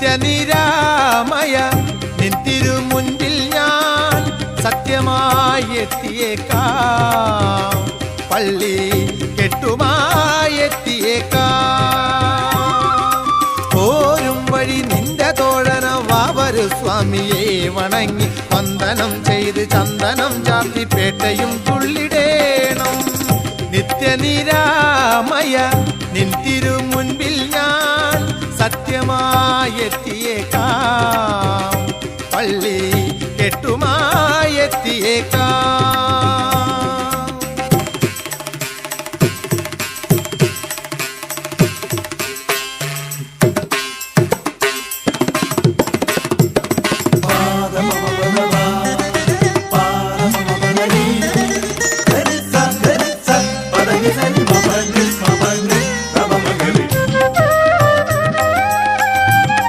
നിത്യനിരാമയ നിൻ തിരുമുൻപിൽ ഞാൻ സത്യമായി എത്തിയേക്കാം, പള്ളി കെട്ടുമായി എത്തിയേക്കാം. പോരും വഴി നിന്റെ തോഴന വാവരു സ്വാമിയെ വണങ്ങി വന്ദനം ചെയ്ത് ചന്ദനം ചാർത്തി പേട്ടയും തുള്ളിടേണം. നിത്യനിരാമയ നിൻ തിരുമുൻപിൽ ഞാൻ സത്യമായി എത്തിയേക്കാം, പള്ളി കെട്ടുമായി എത്തിയേക്കാം.